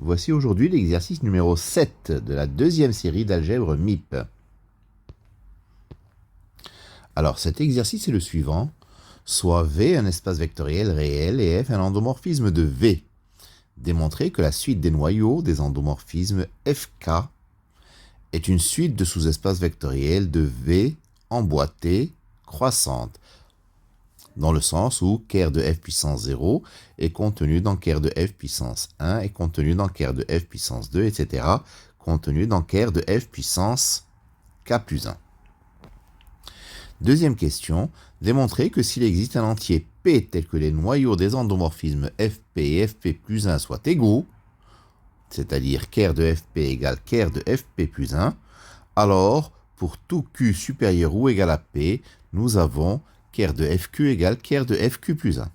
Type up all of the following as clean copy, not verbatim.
Voici aujourd'hui l'exercice numéro 7 de la deuxième série d'algèbre MIP. Alors cet exercice est le suivant. Soit V un espace vectoriel réel et F un endomorphisme de V. Démontrer que la suite des noyaux des endomorphismes FK est une suite de sous-espaces vectoriels de V emboîtées croissantes, dans le sens où ker de f puissance 0 est contenu dans ker de f puissance 1 est contenu dans ker de f puissance 2, etc., contenu dans ker de f puissance k plus 1. Deuxième question, démontrer que s'il existe un entier P tel que les noyaux des endomorphismes Fp et Fp plus 1 soient égaux, c'est-à-dire ker de Fp égale ker de Fp plus 1, alors pour tout Q supérieur ou égal à P, nous avons ker de Fq égale ker de Fq plus 1.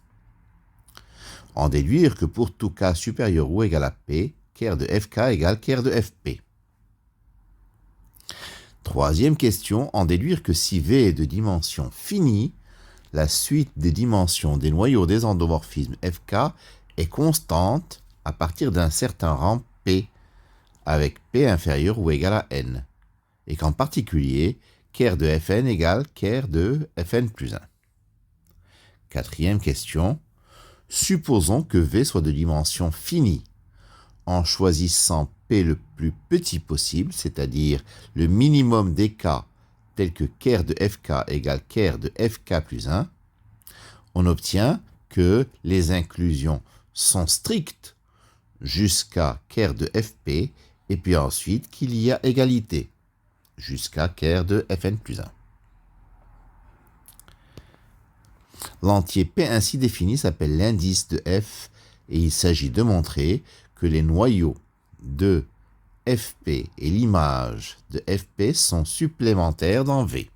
En déduire que pour tout K supérieur ou égal à P, ker de Fk égale ker de Fp. Troisième question, en déduire que si V est de dimension finie, la suite des dimensions des noyaux des endomorphismes Fk est constante à partir d'un certain rang P, avec P inférieur ou égal à n, et qu'en particulier, ker de Fn égale ker de Fn plus 1. Quatrième question, supposons que V soit de dimension finie, en choisissant P le plus petit possible, c'est-à-dire le minimum des cas tels que ker de Fk égale ker de Fk plus 1, on obtient que les inclusions sont strictes jusqu'à ker de Fp, et puis ensuite qu'il y a égalité jusqu'à ker de Fn plus 1. L'entier P ainsi défini s'appelle l'indice de F, et il s'agit de montrer que les noyaux de Fp et l'image de Fp sont supplémentaires dans V.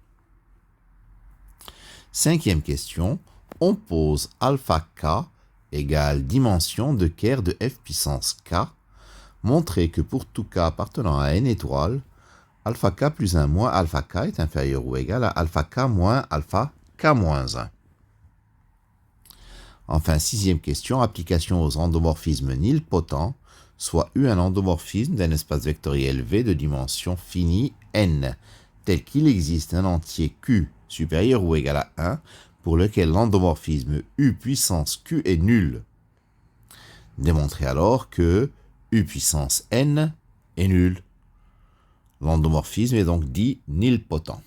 Cinquième question, on pose alpha k égale dimension de ker de f puissance k, montrer que pour tout k appartenant à n étoiles, alpha k plus 1 moins alpha k est inférieur ou égal à alpha k moins alpha k moins 1. Enfin, sixième question, application aux endomorphismes nilpotents, soit U un endomorphisme d'un espace vectoriel V de dimension finie n, tel qu'il existe un entier Q supérieur ou égal à 1, pour lequel l'endomorphisme U puissance Q est nul. Démontrer alors que U puissance n est nul. L'endomorphisme est donc dit nilpotent.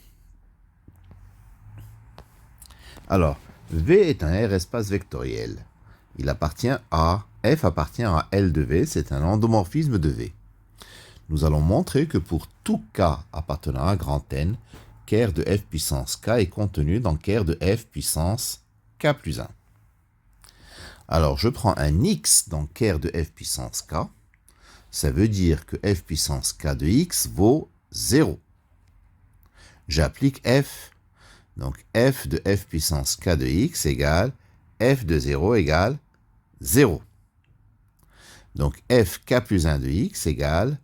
Alors, V est un R espace vectoriel. Il appartient à, F appartient à L de V, c'est un endomorphisme de V. Nous allons montrer que pour tout K appartenant à grand N, ker de F puissance K est contenu dans ker de F puissance K plus 1. Alors, je prends un X dans ker de F puissance K. Ça veut dire que F puissance K de X vaut 0. J'applique F. Donc, f de f puissance k de x égale f de 0 égale 0. Donc, f k plus 1 de x égale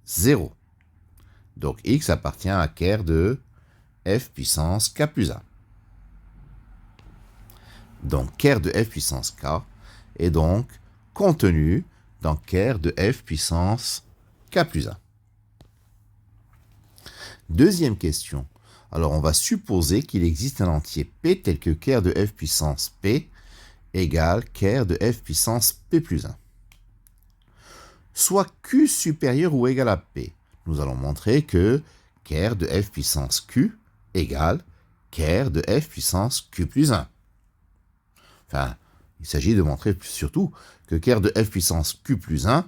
0. Donc, x appartient à ker de f puissance k plus 1. Donc, ker de f puissance k est donc contenu dans ker de f puissance k plus 1. Deuxième question. Alors, on va supposer qu'il existe un entier P tel que ker de f puissance P égale ker de f puissance P plus 1. Soit Q supérieur ou égal à P. Nous allons montrer que ker de f puissance Q égale ker de f puissance Q plus 1. Enfin, il s'agit de montrer surtout que ker de f puissance Q plus 1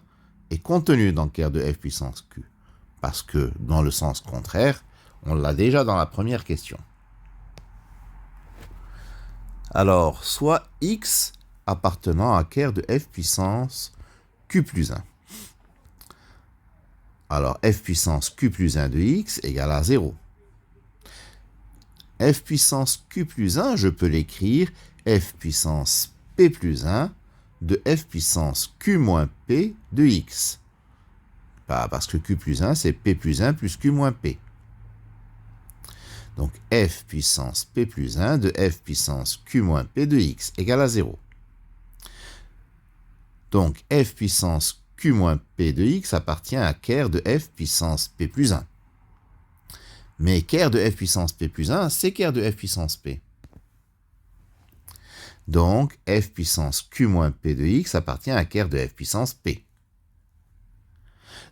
est contenu dans ker de f puissance Q. Parce que, dans le sens contraire, on l'a déjà dans la première question. Alors, soit x appartenant à ker de f puissance q plus 1. Alors, f puissance q plus 1 de x égale à 0. F puissance q plus 1, je peux l'écrire f puissance p plus 1 de f puissance q moins p de x. Pas parce que q plus 1, c'est p plus 1 plus q moins p. Donc, f puissance p plus 1 de f puissance q moins p de x égale à 0. Donc, f puissance Q moins P de X appartient à ker de F puissance P plus 1. Mais ker de F puissance P plus 1, c'est ker de F puissance P. Donc, F puissance Q moins P de X appartient à ker de F puissance P.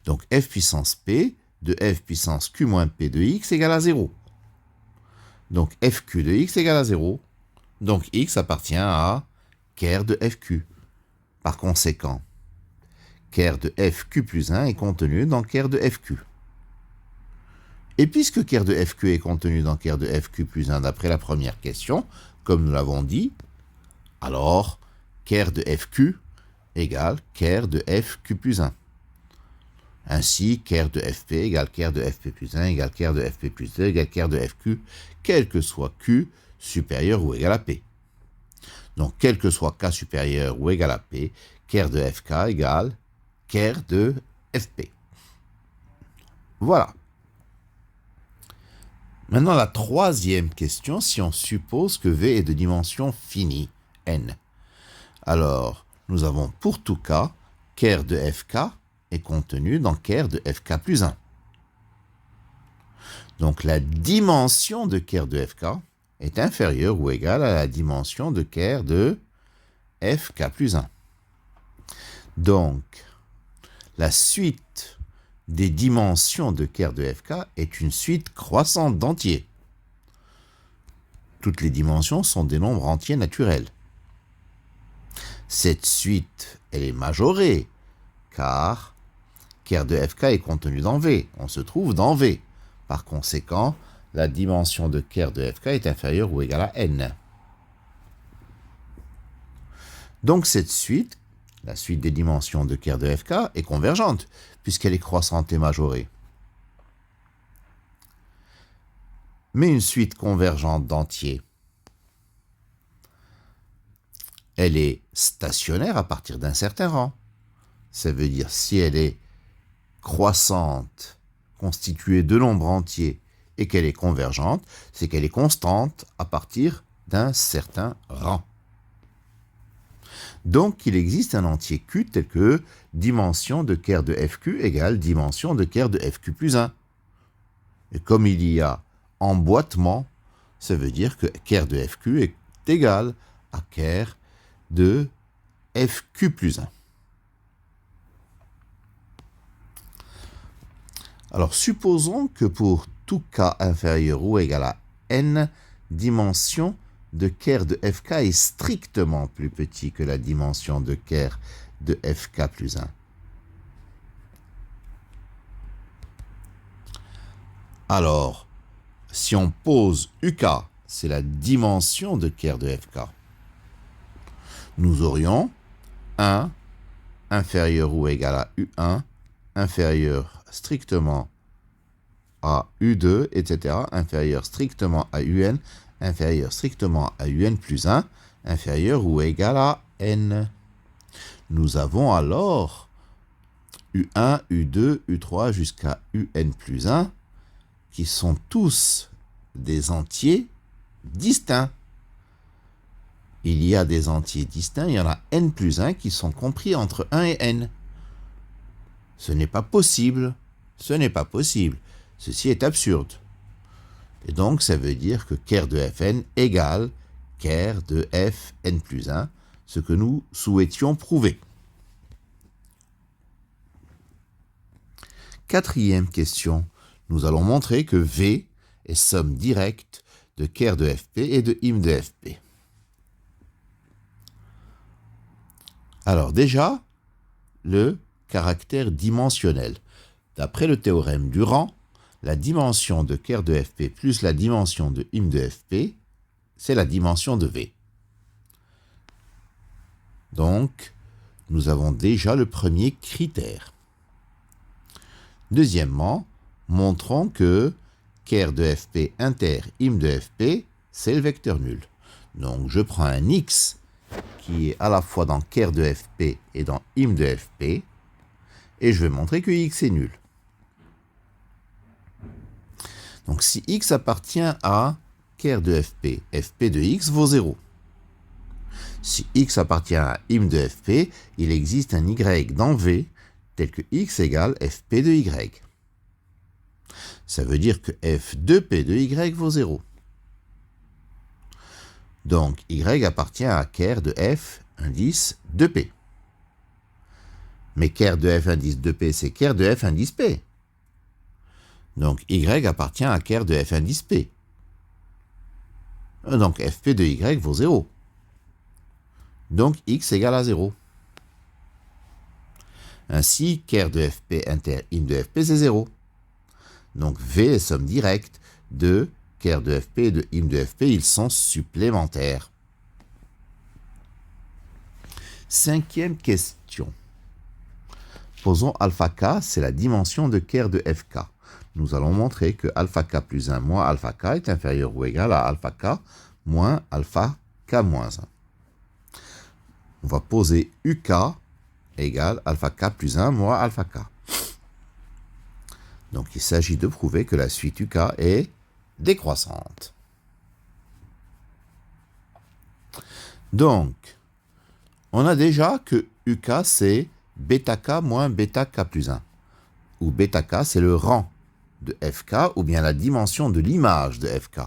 Donc, F puissance P de F puissance Q moins P de X égale à 0. Donc, FQ de X égale à 0. Donc, X appartient à ker de FQ. Par conséquent, ker de FQ plus 1 est contenu dans ker de FQ. Et puisque ker de FQ est contenu dans ker de FQ plus 1 d'après la première question, comme nous l'avons dit, alors ker de FQ égale ker de FQ plus 1. Ainsi, ker de FP égale ker de FP plus 1 égale ker de FP plus 2 égale ker de FQ, quel que soit Q supérieur ou égal à P. Donc, quel que soit K supérieur ou égal à P, ker de FK égale ker de FP. Voilà. Maintenant, la troisième question, si on suppose que V est de dimension finie, n. Alors, nous avons pour tout cas, ker de FK est contenu dans ker de FK plus 1. Donc, la dimension de ker de FK est inférieure ou égale à la dimension de ker de FK plus 1. Donc, la suite des dimensions de ker de FK est une suite croissante d'entiers. Toutes les dimensions sont des nombres entiers naturels. Cette suite, elle est majorée, car ker de FK est contenu dans V. On se trouve dans V. Par conséquent, la dimension de ker de FK est inférieure ou égale à n. Donc cette suite, la suite des dimensions de ker de FK, est convergente, puisqu'elle est croissante et majorée. Mais une suite convergente d'entiers, elle est stationnaire à partir d'un certain rang. Ça veut dire si elle est croissante, constituée de nombres entiers, et qu'elle est convergente, c'est qu'elle est constante à partir d'un certain rang. Donc, il existe un entier Q tel que dimension de ker de FQ égale dimension de ker de FQ plus 1. Et comme il y a emboîtement, ça veut dire que ker de FQ est égal à ker de FQ plus 1. Alors, supposons que pour tout k inférieur ou égal à n, dimension de ker de FK est strictement plus petit que la dimension de ker de FK plus 1. Alors, si on pose UK, c'est la dimension de ker de FK, nous aurions 1 inférieur ou égal à U1, inférieur strictement à U2, etc., inférieur strictement à UN, inférieur strictement à UN plus 1, inférieur ou égal à N. Nous avons alors U1, U2, U3 jusqu'à UN plus 1, qui sont tous des entiers distincts. Il y a des entiers distincts, il y en a N plus 1 qui sont compris entre 1 et N. Ce n'est pas possible. Ce n'est pas possible. Ceci est absurde. Et donc, ça veut dire que ker de Fn égale ker de Fn plus 1, ce que nous souhaitions prouver. Quatrième question. Nous allons montrer que V est somme directe de ker de Fp et de im de Fp. Alors déjà, le caractère dimensionnel. D'après le théorème du rang, la dimension de ker de Fp plus la dimension de im de Fp, c'est la dimension de V. Donc, nous avons déjà le premier critère. Deuxièmement, montrons que ker de Fp inter im de Fp, c'est le vecteur nul. Donc, je prends un x qui est à la fois dans ker de Fp et dans im de Fp, et je vais montrer que x est nul. Donc, si x appartient à ker de Fp, Fp de x vaut 0. Si x appartient à im de Fp, il existe un y dans V tel que x égale fp de y. Ça veut dire que f de p de y vaut 0. Donc, y appartient à ker de f indice de p. Mais ker de f indice de p, c'est ker de f indice p. Donc, y appartient à ker de f indice p. Donc, fp de y vaut 0. Donc, x égale à 0. Ainsi, ker de fp inter im de fp, c'est 0. Donc, v est somme directe de ker de fp et de im de fp, ils sont supplémentaires. Cinquième question. Posons alpha k, c'est la dimension de ker de fk. Nous allons montrer que alpha k plus 1 moins alpha k est inférieur ou égal à alpha k moins alpha k moins 1. On va poser uk égale alpha k plus 1 moins alpha k. Donc il s'agit de prouver que la suite uk est décroissante. Donc, on a déjà que uk c'est bêta k moins bêta k plus 1. Où bêta k c'est le rang de fk ou bien la dimension de l'image de fk.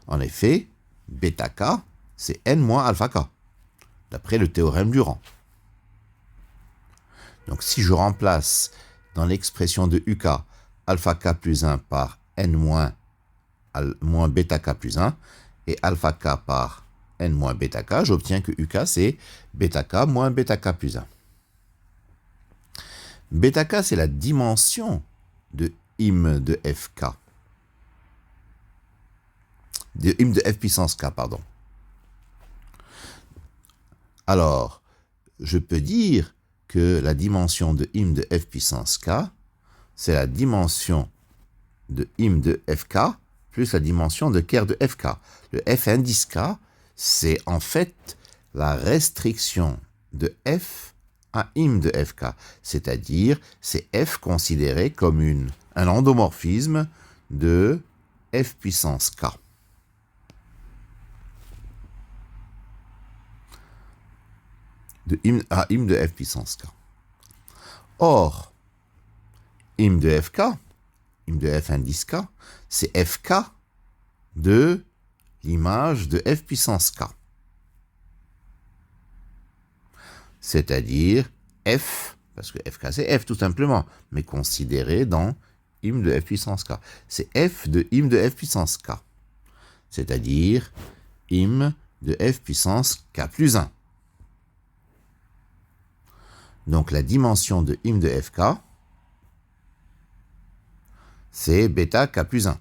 En effet, bêta k c'est n moins alpha k, d'après le théorème du rang. Donc si je remplace dans l'expression de uk alpha k plus 1 par n moins bêta k plus 1 et alpha k par n moins bêta k, j'obtiens que uk c'est bêta k moins bêta k plus 1. Bêta k c'est la dimension de im de fk. De im de f puissance k, pardon. Alors, je peux dire que la dimension de im de f puissance k, c'est la dimension de im de fk plus la dimension de ker de fk. Le f indice k, c'est en fait la restriction de f à im de fk, c'est-à-dire c'est f considéré comme un endomorphisme de f puissance k. De im à im de f puissance k. Or, im de fk, im de f indice k, c'est fk de l'image de f puissance k. C'est-à-dire f, parce que fk c'est f tout simplement, mais considéré dans im de f puissance k. C'est f de im de f puissance k. C'est-à-dire im de f puissance k plus 1. Donc la dimension de im de fk, c'est bêta k plus 1.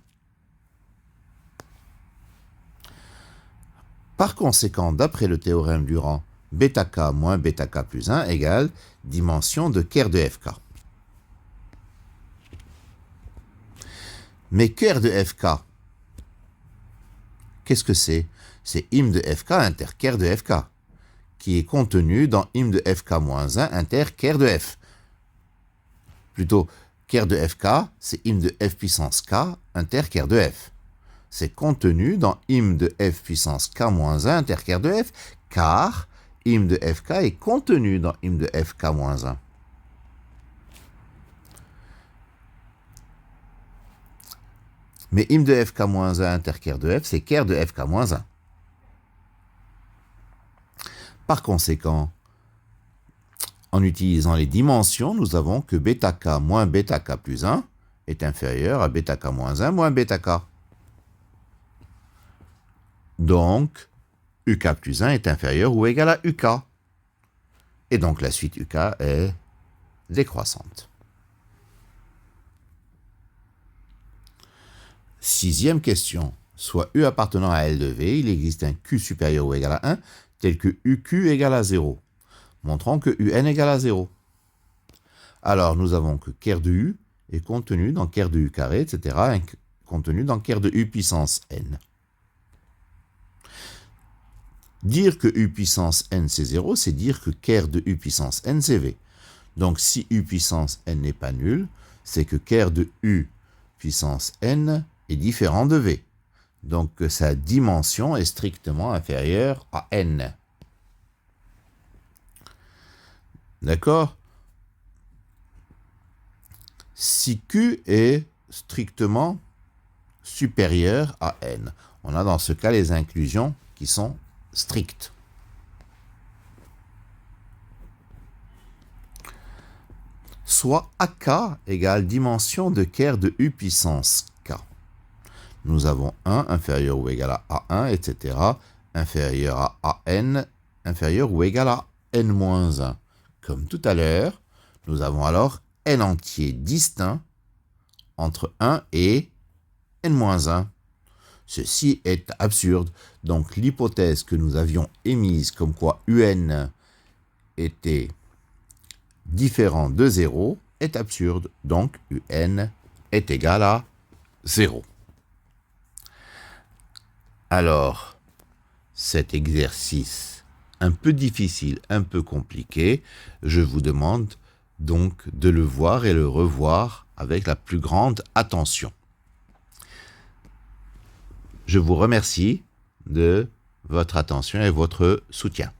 Par conséquent, d'après le théorème du rang, bêta k moins bêta k plus 1 égale dimension de ker de fk. Mais ker de fk, qu'est-ce que c'est? C'est im de fk inter ker de fk, qui est contenu dans im de fk moins 1 inter ker de f. Plutôt, ker de fk, c'est im de f puissance k inter ker de f. C'est contenu dans im de f puissance k moins 1 inter ker de f, car im de fk est contenu dans im de fk moins 1. Mais im de fk moins 1 inter ker de f, c'est ker de fk moins 1. Par conséquent, en utilisant les dimensions, nous avons que bêta k moins bêta k plus 1 est inférieur à bêta k moins 1 moins bêta k. Donc, uk plus 1 est inférieur ou égal à uk. Et donc la suite uk est décroissante. Sixième question. Soit U appartenant à L de V, il existe un Q supérieur ou égal à 1, tel que UQ égale à 0. Montrons que UN égale à 0. Alors, nous avons que ker de U est contenu dans ker de U carré, etc., contenu dans ker de U puissance N. Dire que U puissance N c'est 0, c'est dire que ker de U puissance N c'est V. Donc, si U puissance N n'est pas nul, c'est que ker de U puissance N est différent de V. Donc, que sa dimension est strictement inférieure à N. D'accord? si Q est strictement supérieur à N. On a dans ce cas les inclusions qui sont strictes. Soit AK égale dimension de Kerr de U puissance K. Nous avons 1 inférieur ou égal à A1, etc. inférieur à AN, inférieur ou égal à N-1. Comme tout à l'heure, nous avons alors N entier distinct entre 1 et N-1. Ceci est absurde. Donc l'hypothèse que nous avions émise comme quoi UN était différent de 0 est absurde. Donc UN est égal à 0. Alors, cet exercice un peu difficile, un peu compliqué, je vous demande donc de le voir et le revoir avec la plus grande attention. Je vous remercie de votre attention et votre soutien.